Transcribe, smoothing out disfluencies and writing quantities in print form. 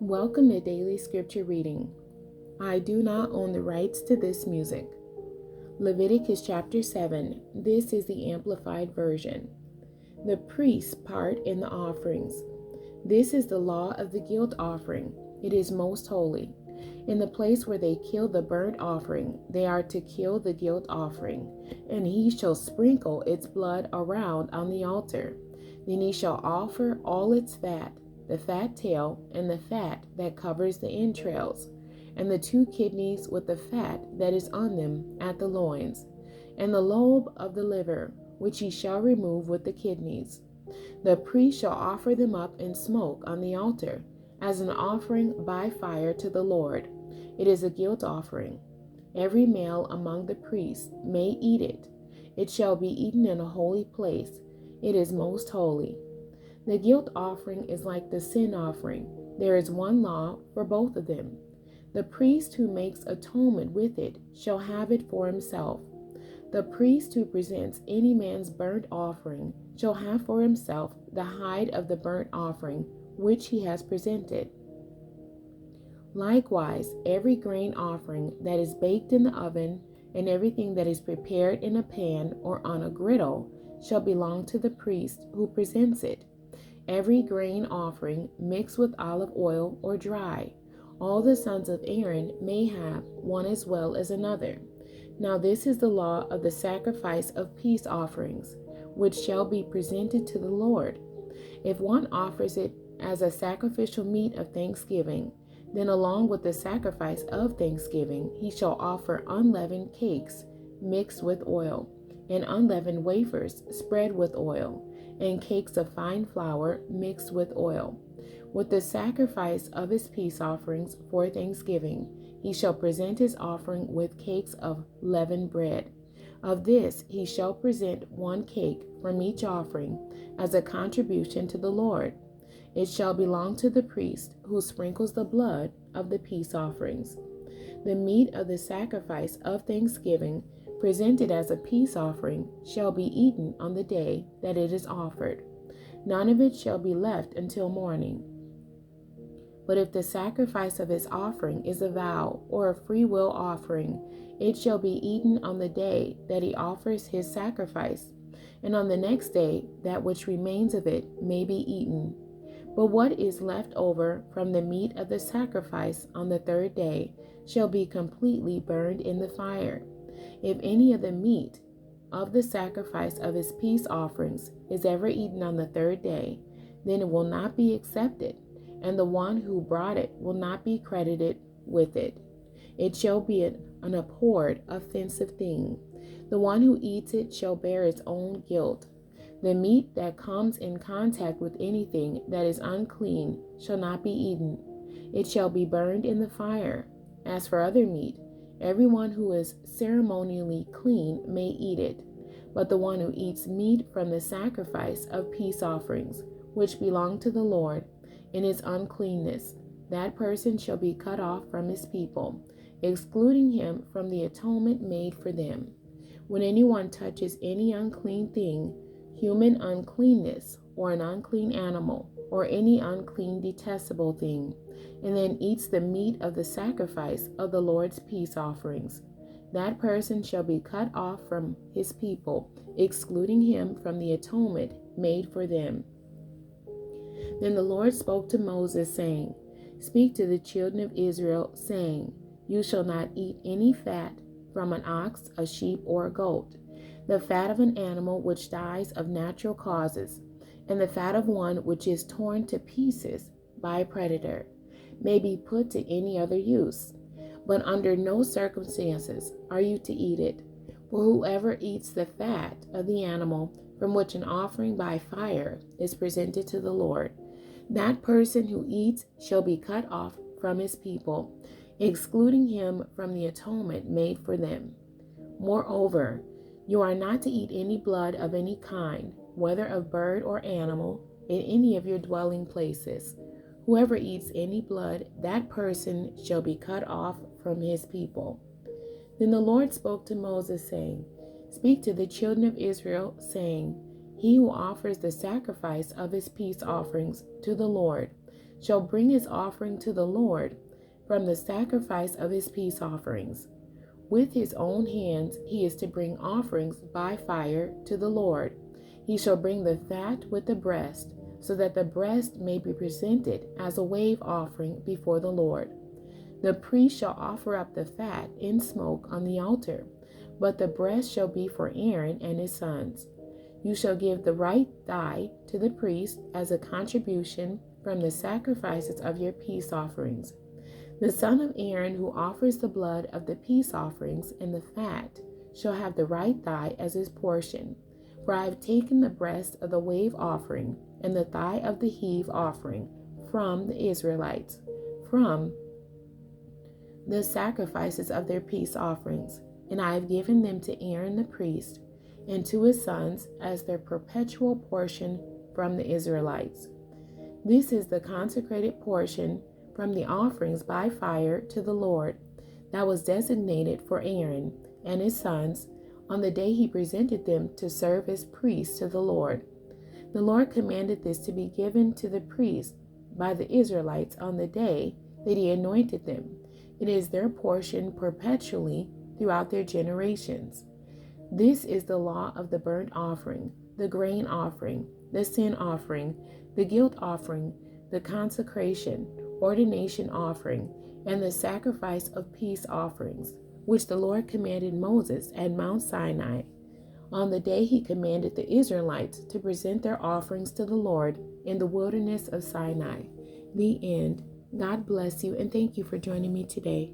Welcome to Daily Scripture Reading. I do not own the rights to this music. Leviticus chapter 7. This is the Amplified Version. The priest's part in the offerings. This is the law of the guilt offering. It is most holy. In the place where they kill the burnt offering, they are to kill the guilt offering, and he shall sprinkle its blood around on the altar. Then he shall offer all its fat, the fat tail, and the fat that covers the entrails, and the 2 kidneys with the fat that is on them at the loins, and the lobe of the liver, which he shall remove with the kidneys. The priest shall offer them up in smoke on the altar, as an offering by fire to the Lord. It is a guilt offering. Every male among the priests may eat it. It shall be eaten in a holy place. It is most holy. The guilt offering is like the sin offering. There is one law for both of them. The priest who makes atonement with it shall have it for himself. The priest who presents any man's burnt offering shall have for himself the hide of the burnt offering which he has presented. Likewise, every grain offering that is baked in the oven and everything that is prepared in a pan or on a griddle shall belong to the priest who presents it. Every grain offering mixed with olive oil or dry, all the sons of Aaron may have one as well as another. Now this is the law of the sacrifice of peace offerings, which shall be presented to the Lord. If one offers it as a sacrificial meat of thanksgiving, then along with the sacrifice of thanksgiving he shall offer unleavened cakes mixed with oil, and unleavened wafers spread with oil, and cakes of fine flour mixed with oil. With the sacrifice of his peace offerings for thanksgiving, he shall present his offering with cakes of leavened bread. Of this he shall present 1 cake from each offering as a contribution to the Lord. It shall belong to the priest who sprinkles the blood of the peace offerings. The meat of the sacrifice of thanksgiving presented as a peace offering shall be eaten on the day that it is offered. None of it shall be left until morning. But if the sacrifice of his offering is a vow or a free will offering, it shall be eaten on the day that he offers his sacrifice, and on the next day that which remains of it may be eaten. But what is left over from the meat of the sacrifice on the 3rd day shall be completely burned in the fire. If any of the meat of the sacrifice of his peace offerings is ever eaten on the 3rd day, then it will not be accepted, and the one who brought it will not be credited with it. It shall be an abhorred, offensive thing. The one who eats it shall bear its own guilt. The meat that comes in contact with anything that is unclean shall not be eaten. It shall be burned in the fire. As for other meat, everyone who is ceremonially clean may eat it. But the one who eats meat from the sacrifice of peace offerings, which belong to the Lord, in his uncleanness, that person shall be cut off from his people, excluding him from the atonement made for them. When anyone touches any unclean thing, human uncleanness, or an unclean animal, or any unclean detestable thing, and then eats the meat of the sacrifice of the Lord's peace offerings, that person shall be cut off from his people, excluding him from the atonement made for them. Then the Lord spoke to Moses, saying, Speak to the children of Israel, saying, You shall not eat any fat from an ox, a sheep, or a goat, the fat of an animal which dies of natural causes, and the fat of one which is torn to pieces by a predator, may be put to any other use. But under no circumstances are you to eat it. For whoever eats the fat of the animal from which an offering by fire is presented to the Lord, that person who eats shall be cut off from his people, excluding him from the atonement made for them. Moreover, you are not to eat any blood of any kind, whether of bird or animal, in any of your dwelling places. Whoever eats any blood, that person shall be cut off from his people. Then the Lord spoke to Moses, saying, Speak to the children of Israel, saying, He who offers the sacrifice of his peace offerings to the Lord shall bring his offering to the Lord from the sacrifice of his peace offerings. With his own hands he is to bring offerings by fire to the Lord. He shall bring the fat with the breast, so that the breast may be presented as a wave offering before the Lord. The priest shall offer up the fat in smoke on the altar, but the breast shall be for Aaron and his sons. You shall give the right thigh to the priest as a contribution from the sacrifices of your peace offerings. The son of Aaron who offers the blood of the peace offerings and the fat shall have the right thigh as his portion. For I have taken the breast of the wave offering and the thigh of the heave offering from the Israelites, from the sacrifices of their peace offerings, and I have given them to Aaron the priest and to his sons as their perpetual portion from the Israelites. This is the consecrated portion from the offerings by fire to the Lord that was designated for Aaron and his sons on the day he presented them to serve as priests to the Lord. The Lord commanded this to be given to the priests by the Israelites on the day that he anointed them. It is their portion perpetually throughout their generations. This is the law of the burnt offering, the grain offering, the sin offering, the guilt offering, the consecration, ordination offering, and the sacrifice of peace offerings, which the Lord commanded Moses at Mount Sinai on the day he commanded the Israelites to present their offerings to the Lord in the wilderness of Sinai. The end. God bless you, and thank you for joining me today.